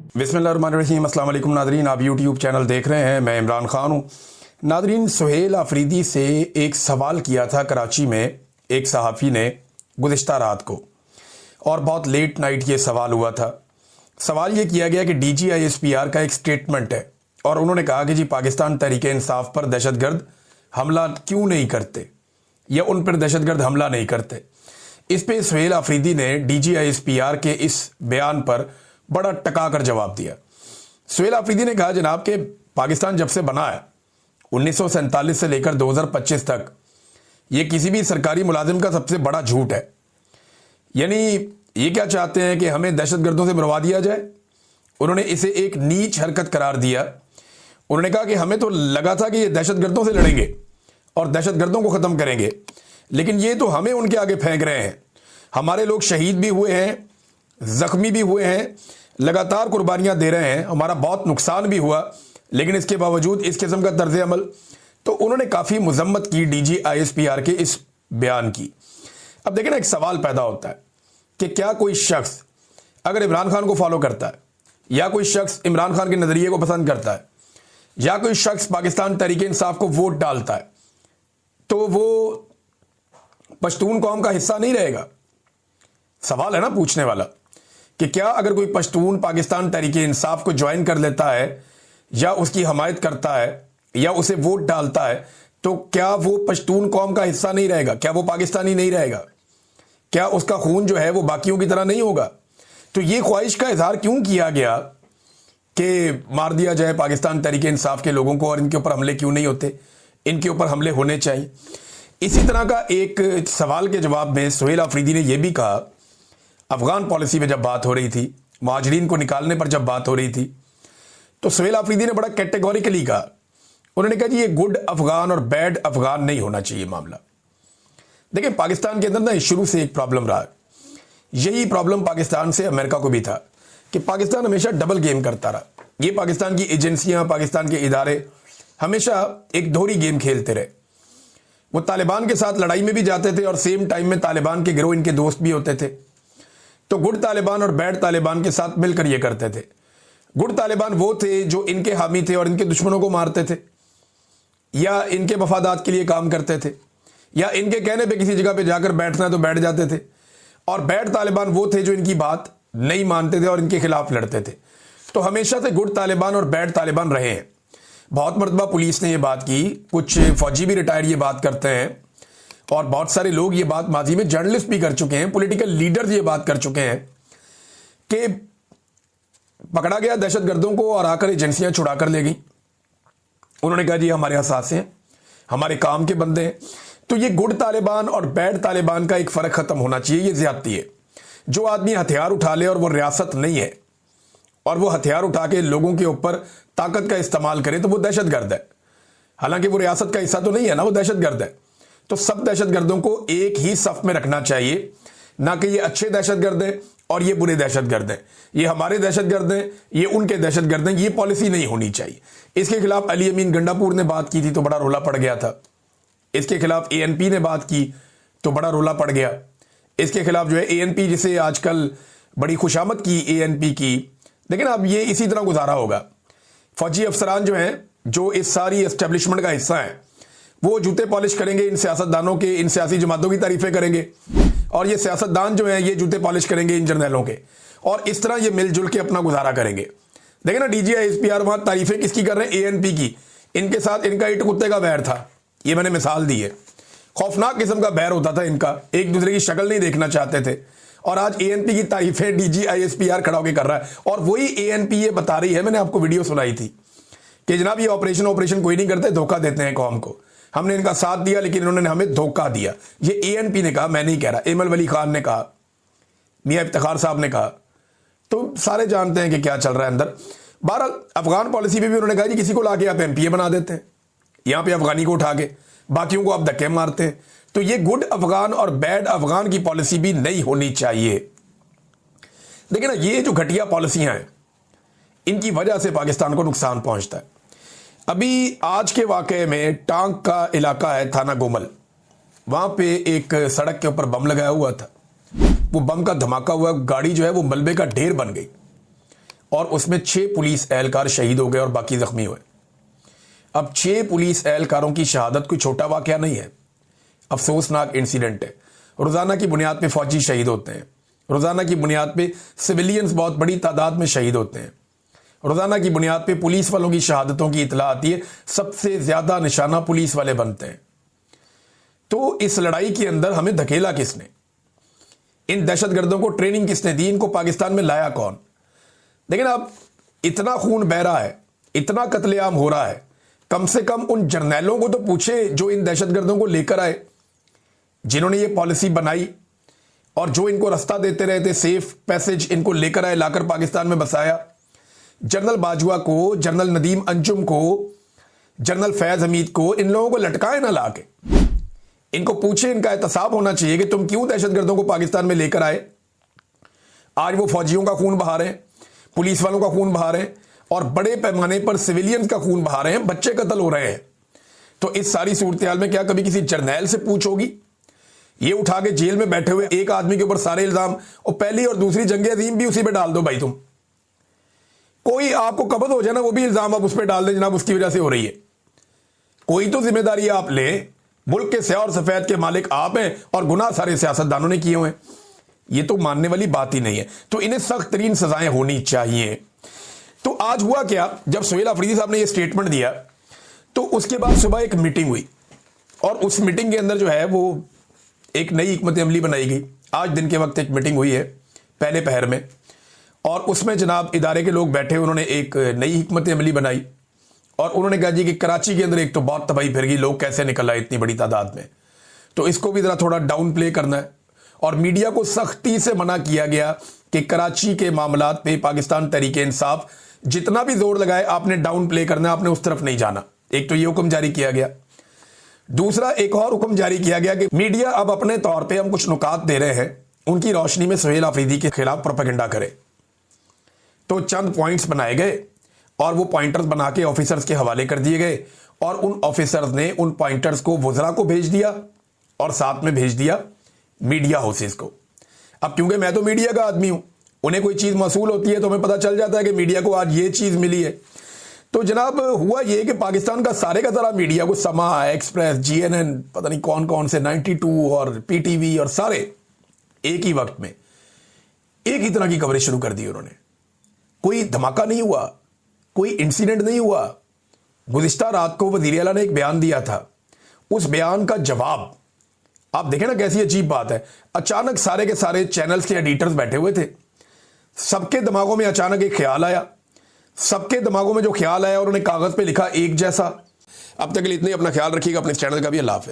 बिस्मिल्लाहिर्रहमानिर्रहीम। अस्सलाम वालेकुम नादरीन, आप यूट्यूब चैनल देख रहे हैं। मैं इमरान खान हूँ। नादरीन, सुहेल आफरीदी से एक सवाल किया था कराची में एक सहाफ़ी ने गुज़िश्ता रात को, और बहुत लेट नाइट ये सवाल हुआ था। सवाल ये किया गया कि DGISPR का एक स्टेटमेंट है और उन्होंने कहा कि जी पाकिस्तान तहरीक-ए-इंसाफ पर दहशतगर्द हमला क्यों नहीं करते या उन पर दहशतगर्द हमला नहीं करते। इस पे सुहेल आफरीदी ने DGISPR के इस बयान पर बड़ा टका कर जवाब दिया। सुहेल आफरीदी ने कहा, जनाब के पाकिस्तान जब से बना है 1947 से लेकर 2025 तक, ये किसी भी सरकारी मुलाजिम का सबसे बड़ा झूठ है। यानी ये क्या चाहते हैं कि हमें दहशतगर्दों से मरवा दिया जाए। उन्होंने इसे एक नीच हरकत करार दिया। उन्होंने कहा कि हमें तो लगा था कि ये दहशतगर्दों से लड़ेंगे और दहशतगर्दों को ख़त्म करेंगे, लेकिन ये तो हमें उनके आगे फेंक रहे हैं। हमारे लोग शहीद भी हुए हैं, जख्मी भी हुए हैं, लगातार कुर्बानियां दे रहे हैं, हमारा बहुत नुकसान भी हुआ, लेकिन इसके बावजूद इस किस्म का तर्ज अमल। तो उन्होंने काफ़ी मजम्मत की DGISPR के इस बयान की। अब देखें ना, एक सवाल पैदा होता है कि क्या कोई शख्स अगर इमरान खान को फॉलो करता है, या कोई शख्स इमरान खान के नज़रिए को पसंद करता है, या कोई शख्स पाकिस्तान तहरीक-ए-इंसाफ को वोट डालता है, तो वो पश्तून कौम का हिस्सा नहीं रहेगा। सवाल है ना पूछने वाला कि क्या अगर कोई पश्तून पाकिस्तान तहरीक-ए-इंसाफ को ज्वाइन कर लेता है या उसकी हमायत करता है या उसे वोट डालता है, तो क्या वो पश्तून कौम का हिस्सा नहीं रहेगा? क्या वो पाकिस्तानी नहीं रहेगा? क्या उसका खून जो है वो बाकियों की तरह नहीं होगा? तो ये ख्वाहिश का इजहार क्यों किया गया कि मार दिया जाए पाकिस्तान तहरीक-ए-इंसाफ के लोगों को, और इनके ऊपर हमले क्यों नहीं होते? इनके ऊपर हमले होने चाहिए। इसी तरह का एक सवाल के जवाब में सुहेल आफरीदी ने यह भी कहा, अफगान पॉलिसी में जब बात हो रही थी, महाजरीन को निकालने पर जब बात हो रही थी, तो सुहेल आफरीदी ने बड़ा कैटेगोरिकली कहा। उन्होंने कहा जी ये गुड अफगान और बैड अफगान नहीं होना चाहिए मामला। देखिए, पाकिस्तान के अंदर ना शुरू से एक प्रॉब्लम रहा। यही प्रॉब्लम पाकिस्तान से अमेरिका को भी था कि पाकिस्तान हमेशा डबल गेम करता रहा। ये पाकिस्तान की एजेंसियां, पाकिस्तान के इदारे हमेशा एक दोहरी गेम खेलते रहे। वो तालिबान के साथ लड़ाई में भी जाते थे और सेम टाइम में तालिबान के गिरोह इनके दोस्त भी होते थे। तो गुड तालिबान और बैड तालिबान के साथ मिलकर ये करते थे। गुड तालिबान वो थे जो इनके हामी थे और इनके दुश्मनों को मारते थे, या इनके मफादात के लिए काम करते थे, या इनके कहने पे किसी जगह पे जाकर बैठना है तो बैठ जाते थे। और बैड तालिबान वो थे जो इनकी बात नहीं मानते थे और इनके खिलाफ लड़ते थे। तो हमेशा से गुड तालिबान और बैड तालिबान रहे हैं। बहुत मरतबा पुलिस ने यह बात की, कुछ फौजी भी रिटायर ये बात करते हैं, और बहुत सारे लोग ये बात माजी में जर्नलिस्ट भी कर चुके हैं, पॉलिटिकल लीडर्स ये बात कर चुके हैं कि पकड़ा गया दहशतगर्दों को और आकर एजेंसियां छुड़ा कर ले गई। उन्होंने कहा जी हमारे असासे हैं, हमारे काम के बंदे हैं। तो ये गुड तालिबान और बैड तालिबान का एक फर्क खत्म होना चाहिए। ये ज्यादती है। जो आदमी हथियार उठा ले और वो रियासत नहीं है और वो हथियार उठा के लोगों के ऊपर ताकत का इस्तेमाल करे, तो वो दहशतगर्द है। हालांकि वो रियासत का हिस्सा तो नहीं है ना, वो दहशतगर्द है। तो सब दहशतगर्दों को एक ही सफ में रखना चाहिए, ना कि ये अच्छे दहशतगर्द हैं और ये बुरे दहशतगर्द हैं, ये हमारे दहशतगर्द हैं, ये उनके दहशतगर्द हैं। ये पॉलिसी नहीं होनी चाहिए। इसके खिलाफ अली अमीन गंडापुर ने बात की थी तो बड़ा रोला पड़ गया था। इसके खिलाफ ANP ने बात की तो बड़ा रोला पड़ गया। इसके खिलाफ जो है ANP, जिसे आजकल बड़ी खुशामद की ANP की, लेकिन अब ये इसी तरह गुजारा होगा। फौजी अफसरान जो हैं, जो इस सारी एस्टेब्लिशमेंट का हिस्सा हैं, वो जूते पॉलिश करेंगे इन सियासतदानों के, इन सियासी जमातों की तारीफें करेंगे, और ये सियासतदान जो हैं ये जूते पॉलिश करेंगे इन जर्नैलों के, और इस तरह ये मिलजुल के अपना गुजारा करेंगे। देखिए ना, DGISPR वहां तारीफें किसकी कर रहे हैं? ANP की। इनके साथ इनका ईट कुत्ते का बैर था, ये मैंने मिसाल दी है। खौफनाक किस्म का बैर होता था इनका, एक दूसरे की शक्ल नहीं देखना चाहते थे। और आज ANP की तारीफें DGISPR खड़ा होकर कर रहा है। और वही ANP ये बता रही है, मैंने आपको वीडियो सुनाई थी कि जनाब ये ऑपरेशन कोई नहीं करते, धोखा देते हैं कौम को। हमने इनका साथ दिया लेकिन इन्होंने हमें धोखा दिया। ये ANP ने कहा, मैं नहीं कह रहा, एमल वली खान ने कहा, मियां इफ्तिखार साहब ने कहा। तो सारे जानते हैं कि क्या चल रहा है अंदर। बहरहाल अफगान पॉलिसी में भी उन्होंने कहा कि किसी को लाके आप MPA बना देते हैं, यहां पे अफगानी को उठा के बाकियों को आप धक्के मारते हैं। तो ये गुड अफगान और बैड अफगान की पॉलिसी भी नहीं होनी चाहिए। देखिए ना, ये जो घटिया पॉलिसियां हैं, इनकी वजह से पाकिस्तान को नुकसान पहुंचता है। अभी आज के वाकये में टांग का इलाका है, थाना गोमल, वहां पे एक सड़क के ऊपर बम लगाया हुआ था। वो बम का धमाका हुआ, गाड़ी जो है वो मलबे का ढेर बन गई और उसमें 6 पुलिस एहलकार शहीद हो गए और बाकी जख्मी हुए। अब 6 पुलिस एहलकारों की शहादत कोई छोटा वाकया नहीं है, अफसोसनाक इंसिडेंट है। रोजाना की बुनियाद पे फौजी शहीद होते हैं, रोजाना की बुनियाद पे सिविलियंस बहुत बड़ी तादाद में शहीद होते हैं, रोजाना की बुनियाद पे पुलिस वालों की शहादतों की इतला आती है, सबसे ज्यादा निशाना पुलिस वाले बनते हैं। तो इस लड़ाई के अंदर हमें धकेला किसने, इन दहशतगर्दों को ट्रेनिंग किसने दी, इनको पाकिस्तान में लाया कौन? लेकिन अब इतना खून बह रहा है, इतना कत्लेआम हो रहा है, कम से कम उन जर्नैलों को तो पूछे जो इन दहशतगर्दों को लेकर आए, जिन्होंने ये पॉलिसी बनाई और जो इनको रास्ता देते रहे थे, सेफ पैसेज इनको लेकर आए, लाकर पाकिस्तान में बसाया। जनरल बाजवा को, जनरल नदीम अंजुम को, जनरल फैज हमीद को, इन लोगों को लटकाए ना लाके, इनको पूछे, इनका एहतसाब होना चाहिए कि तुम क्यों दहशतगर्दों को पाकिस्तान में लेकर आए। आज वो फौजियों का खून बहा रहे हैं, पुलिस वालों का खून बहा रहे हैं और बड़े पैमाने पर सिविलियंस का खून बहा रहे हैं, बच्चे कत्ल हो रहे हैं। तो इस सारी सूरत हाल में क्या कभी किसी जर्नैल से पूछ होगी? ये उठा के जेल में बैठे हुए एक आदमी के ऊपर सारे इल्जाम, और पहली और दूसरी जंग अजीम भी उसी पे डाल दो भाई। तुम कोई आपको कब्ज हो जाए ना, वो भी इल्जाम आप उस पर डाल दें, जनाब उसकी वजह से हो रही है। कोई तो जिम्मेदारी आप ले, मुल्क के स्याह और सफेद के मालिक आप हैं और गुनाह सारे सियासतदानों ने किए हुए हैं। ये तो मानने वाली बात ही नहीं है। तो इन्हें सख्त तरीन सजाएं होनी चाहिए। तो आज हुआ क्या, जब सुहेल अफरीदी साहब ने ये स्टेटमेंट दिया तो उसके बाद सुबह एक मीटिंग हुई और उस मीटिंग के अंदर जो है वो एक नई हिकमत अमली बनाई गई। आज दिन के वक्त एक मीटिंग हुई है पहले पहर में, और उसमें जनाब इदारे के लोग बैठे, उन्होंने एक नई हिकमत अमली बनाई और उन्होंने कहा जी कि कराची के अंदर एक तो बहुत तबाही फिर गई, लोग कैसे निकल आए इतनी बड़ी तादाद में, तो इसको भी जरा थोड़ा डाउन प्ले करना है। और मीडिया को सख्ती से मना किया गया कि कराची के मामलात पे पाकिस्तान तहरीक इंसाफ जितना भी जोर लगाए आपने डाउन प्ले करना, आपने उस तरफ नहीं जाना। एक तो ये हुक्म जारी किया गया। दूसरा एक और हुक्म जारी किया गया कि मीडिया अब अपने तौर पे हम कुछ नुकात दे रहे हैं, उनकी रोशनी में सुहेल अफरीदी के खिलाफ प्रोपेगेंडा करे। तो चंद पॉइंट्स बनाए गए और वो पॉइंटर्स बना के ऑफिसर्स के हवाले कर दिए गए और उन ऑफिसर्स ने उन पॉइंटर्स को वज़रा को भेज दिया और साथ में भेज दिया मीडिया हाउसेस को। अब क्योंकि मैं तो मीडिया का आदमी हूं, उन्हें कोई चीज मौसूल होती है तो हमें पता चल जाता है कि मीडिया को आज ये चीज मिली है। तो जनाब हुआ ये कि पाकिस्तान का सारे का सारा मीडिया को, समा, एक्सप्रेस, जीएनएन, पता नहीं कौन कौन से 92 और पीटीवी और सारे एक ही वक्त में एक ही तरह की कवरेज शुरू कर दी उन्होंने। कोई धमाका नहीं हुआ, कोई इंसिडेंट नहीं हुआ। गुज़िश्ता रात को वज़ीर आला ने एक बयान दिया था, उस बयान का जवाब आप देखें ना, कैसी अजीब बात है। अचानक सारे के सारे चैनल्स के एडिटर्स बैठे हुए थे, सबके दिमागों में अचानक एक ख्याल आया, सबके दिमागों में जो ख्याल आया उन्होंने कागज पे लिखा एक जैसा। अब तक के लिए इतने, अपना ख्याल रखिएगा, अपने चैनल का भी। अल्लाह हाफ़िज़।